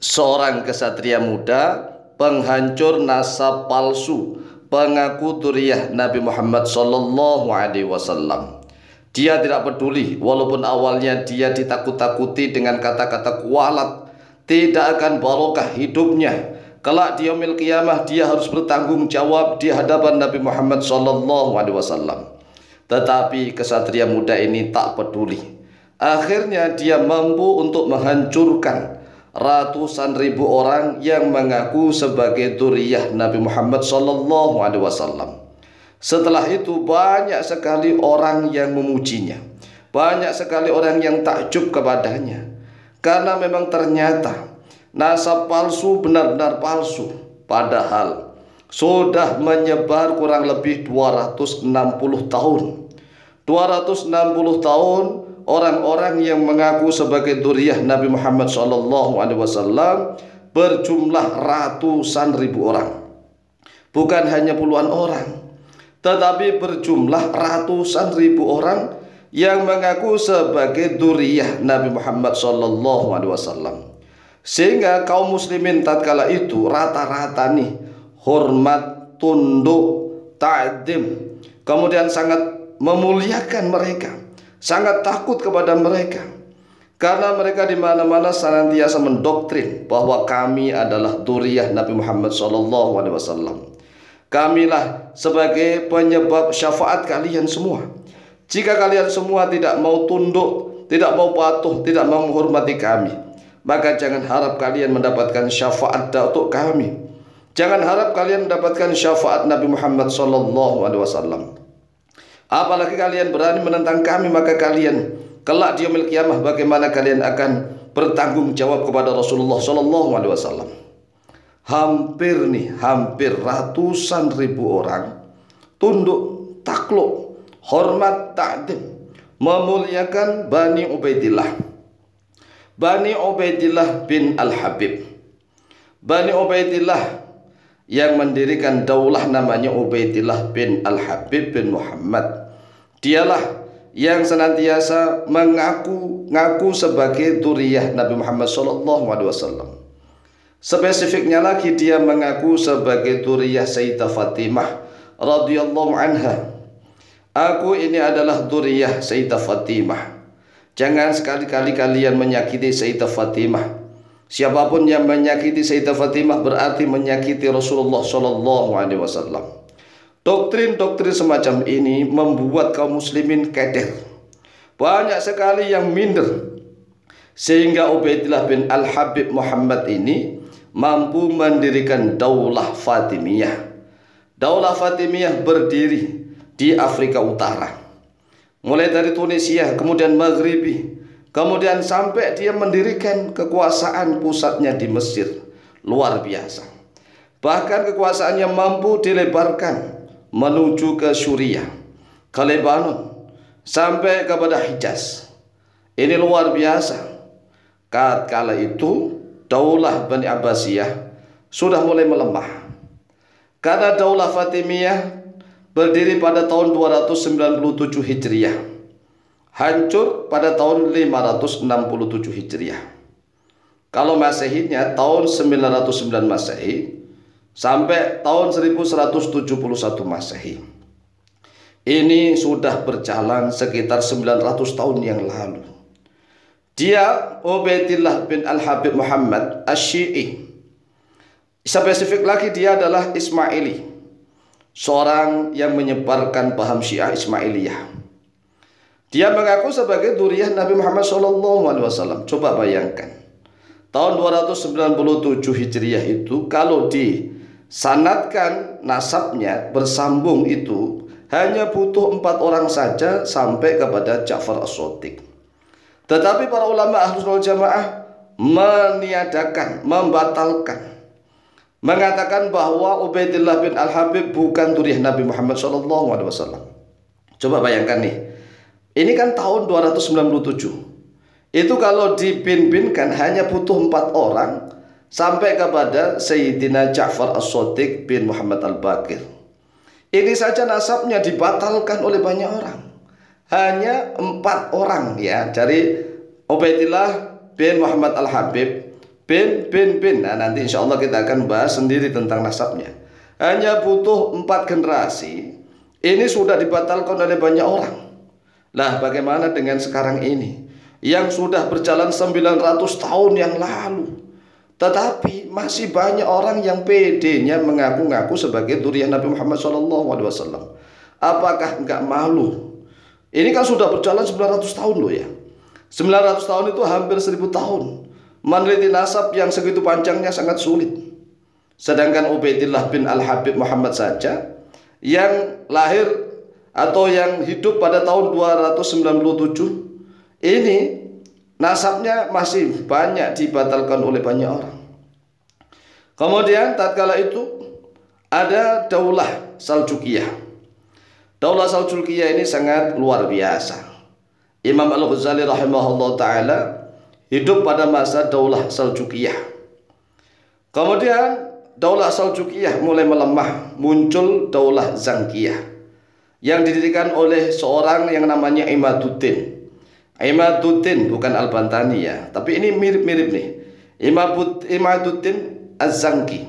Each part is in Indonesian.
seorang kesatria muda, penghancur nasab palsu, pengaku dzurriyyah Nabi Muhammad sallallahu alaihi wasallam. Dia tidak peduli walaupun awalnya dia ditakut-takuti dengan kata-kata kualat, tidak akan barokah hidupnya. Kelak di yaumil qiyamah dia harus bertanggung jawab di hadapan Nabi Muhammad sallallahu alaihi wasallam. Tetapi kesatria muda ini tak peduli. Akhirnya dia mampu untuk menghancurkan ratusan ribu orang yang mengaku sebagai dzurriyyah Nabi Muhammad sallallahu alaihi wasallam. Setelah itu banyak sekali orang yang memujinya, banyak sekali orang yang takjub kepadanya, karena memang ternyata nasab palsu benar-benar palsu, padahal sudah menyebar kurang lebih 260 tahun. 260 tahun orang-orang yang mengaku sebagai dzurriyyah Nabi Muhammad SAW berjumlah ratusan ribu orang. Bukan hanya puluhan orang, tetapi berjumlah ratusan ribu orang yang mengaku sebagai dzurriyyah Nabi Muhammad SAW. Sehingga kaum muslimin tatkala itu rata-rata nih hormat, tunduk, ta'zim, kemudian sangat memuliakan mereka, sangat takut kepada mereka, karena mereka di mana-mana senantiasa mendoktrin bahwa kami adalah dzurriyyah Nabi Muhammad SAW. Kamilah sebagai penyebab syafaat kalian semua. Jika kalian semua tidak mau tunduk, tidak mau patuh, tidak mau menghormati kami, maka jangan harap kalian mendapatkan syafaat untuk kami. Jangan harap kalian mendapatkan syafaat Nabi Muhammad SAW. Apalagi kalian berani menentang kami, maka kalian kelak di yaumil qiyamah bagaimana kalian akan bertanggung jawab kepada Rasulullah SAW. Hampir ratusan ribu orang tunduk, takluk, hormat, ta'zim, memuliakan Bani Ubaidillah. Bani Ubaidillah bin Al-Habib. Bani Ubaidillah yang mendirikan daulah namanya Ubaidillah bin Al-Habib bin Muhammad. Dialah yang senantiasa mengaku sebagai dzurriyyah Nabi Muhammad SAW. Spesifiknya lagi dia mengaku sebagai dzurriyyah Sayyidah Fatimah radhiyallahu anha. Aku ini adalah dzurriyyah Sayyidah Fatimah. Jangan sekali-kali kalian menyakiti Sayyidah Fatimah. Siapapun yang menyakiti Sayyidah Fatimah berarti menyakiti Rasulullah SAW. Doktrin-doktrin semacam ini membuat kaum muslimin keder. Banyak sekali yang minder, sehingga Ubaidillah bin Al-Habib Muhammad ini mampu mendirikan daulah Fatimiyah. Daulah Fatimiyah berdiri di Afrika Utara, mulai dari Tunisia, kemudian Maghribi, kemudian sampai dia mendirikan kekuasaan pusatnya di Mesir. Luar biasa. Bahkan kekuasaannya mampu dilebarkan menuju ke Suriah, ke Lebanon, sampai kepada Hijaz. Ini luar biasa. Kala itu daulah Bani Abbasiyah sudah mulai melemah, karena daulah Fatimiyah berdiri pada tahun 297 Hijriah, hancur pada tahun 567 Hijriah. Kalau Masehinya tahun 909 Masehi sampai tahun 1171 Masehi. Ini sudah berjalan sekitar 900 tahun yang lalu. Dia Ubaidillah bin Al-Habib Muhammad Asy-Syi'i. Spesifik lagi dia adalah Ismaili, seorang yang menyebarkan paham Syiah Ismailiyah. Dia mengaku sebagai dzurriyyah Nabi Muhammad SAW. Coba bayangkan, tahun 297 Hijriah itu kalau disanadkan nasabnya bersambung itu hanya butuh 4 orang saja sampai kepada Ja'far As-Shadiq. Tetapi para ulama Ahlus Sunnah wal Jamaah meniadakan, membatalkan, mengatakan bahwa Ubaidillah bin Al-Habib bukan dzurriyyah Nabi Muhammad SAW. Coba bayangkan nih, ini kan tahun 297. Itu kalau dipin-pinkan hanya butuh 4 orang sampai kepada Sayyidina Ja'far As-Shadiq bin Muhammad Al-Baqir. Ini saja nasabnya dibatalkan oleh banyak orang. Hanya 4 orang ya, dari Ubaidillah bin Muhammad Al-Habib bin. Nah, nanti insya Allah kita akan bahas sendiri tentang nasabnya. Hanya butuh 4 generasi, ini sudah dibatalkan oleh banyak orang. Lah bagaimana dengan sekarang ini yang sudah berjalan 900 tahun yang lalu, tetapi masih banyak orang yang pedenya mengaku-ngaku sebagai dzurriyyah Nabi Muhammad SAW. Apakah enggak malu? Ini kan sudah berjalan 900 tahun loh ya. 900 tahun itu hampir 1000 tahun. Meneliti nasab yang segitu panjangnya sangat sulit. Sedangkan Ubaidillah bin Al-Habib Muhammad saja yang lahir atau yang hidup pada tahun 297, ini nasabnya masih banyak dibatalkan oleh banyak orang. Kemudian tatkala itu ada Daulah Saljukiyah. Daulah Saljukiyah ini sangat luar biasa. Imam Al-Ghazali rahimahullah ta'ala hidup pada masa Daulah Saljukiyah. Kemudian Daulah Saljukiyah mulai melemah, muncul Daulah Zangkiyah yang didirikan oleh seorang yang namanya Imaduddin. Imaduddin bukan Al-Bantani ya, tapi ini mirip-mirip nih. Imaduddin Az-Zanki.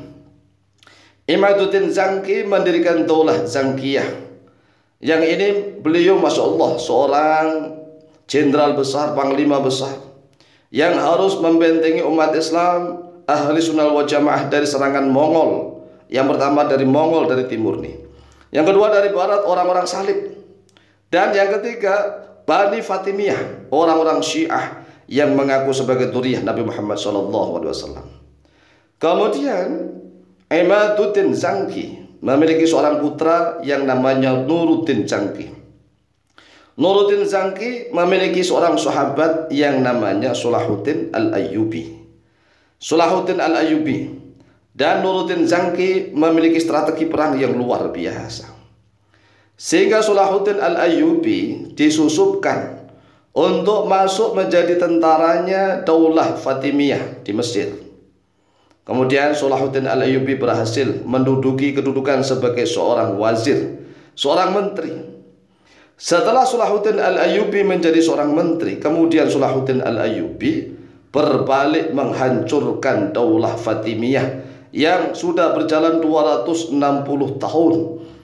Imaduddin Zanki mendirikan Daulah Zangkiyah. Yang ini beliau Masya Allah seorang jenderal besar, panglima besar yang harus membentengi umat Islam ahli sunnah wal jamaah dari serangan Mongol. Yang pertama dari Mongol dari timur nih, yang kedua dari barat orang-orang salib, dan yang ketiga Bani Fatimiyah, orang-orang Syiah yang mengaku sebagai dzurriyyah Nabi Muhammad SAW. Kemudian Imaduddin Zanki memiliki seorang putra yang namanya Nuruddin Zanki. Nuruddin Zanki memiliki seorang sahabat yang namanya Salahuddin Al-Ayyubi. Salahuddin Al-Ayyubi dan Nuruddin Zanki memiliki strategi perang yang luar biasa, sehingga Salahuddin Al-Ayyubi disusupkan untuk masuk menjadi tentaranya Daulah Fatimiyah di Mesir. Kemudian Salahuddin Al-Ayyubi berhasil menduduki kedudukan sebagai seorang wazir, seorang menteri. Setelah Salahuddin Al-Ayyubi menjadi seorang menteri, kemudian Salahuddin Al-Ayyubi berbalik menghancurkan Daulah Fatimiyah yang sudah berjalan 260 tahun.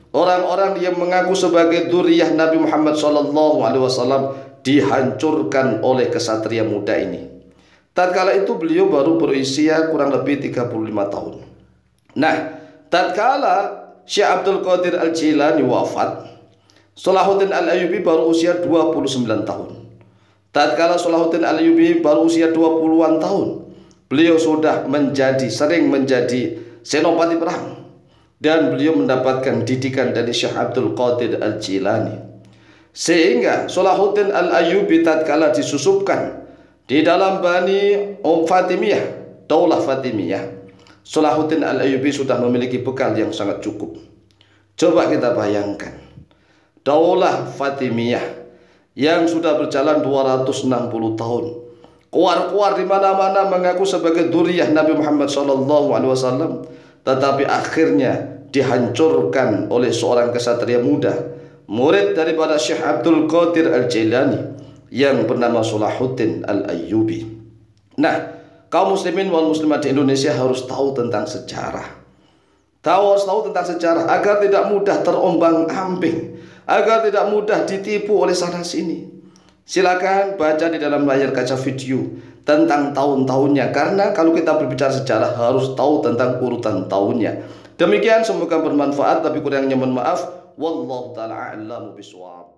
Orang-orang yang mengaku sebagai dzurriyyah Nabi Muhammad SAW dihancurkan oleh kesatria muda ini. Tatkala itu beliau baru berusia kurang lebih 35 tahun. Nah, tatkala Syekh Abdul Qadir Al-Jilani wafat, Salahuddin Al-Ayyubi baru usia 29 tahun. Tatkala Salahuddin Al-Ayyubi baru usia 20-an tahun, beliau sudah sering menjadi senopati perang, dan beliau mendapatkan didikan dari Syekh Abdul Qadir Al-Jilani. Sehingga Salahuddin Al-Ayyubi tatkala disusupkan di dalam Bani Fatimiyah, Daulah Fatimiyah, Salahuddin Al-Ayyubi sudah memiliki bekal yang sangat cukup. Coba kita bayangkan Daulah Fatimiyah yang sudah berjalan 260 tahun, keluar-keluar di mana-mana mengaku sebagai dzurriyyah Nabi Muhammad SAW, tetapi akhirnya dihancurkan oleh seorang kesatria muda, murid daripada Syekh Abdul Qadir Al-Jilani yang bernama Salahuddin Al-Ayyubi. Nah, kaum muslimin wal muslimat di Indonesia harus tahu tentang sejarah. Harus tahu tentang sejarah agar tidak mudah terombang-ambing, agar tidak mudah ditipu oleh sana sini. Silakan baca di dalam layar kaca video tentang tahun-tahunnya, karena kalau kita berbicara sejarah harus tahu tentang urutan tahunnya. Demikian, semoga bermanfaat, tapi kurangnya mohon maaf. Wallahu ta'ala a'lamu bishawab.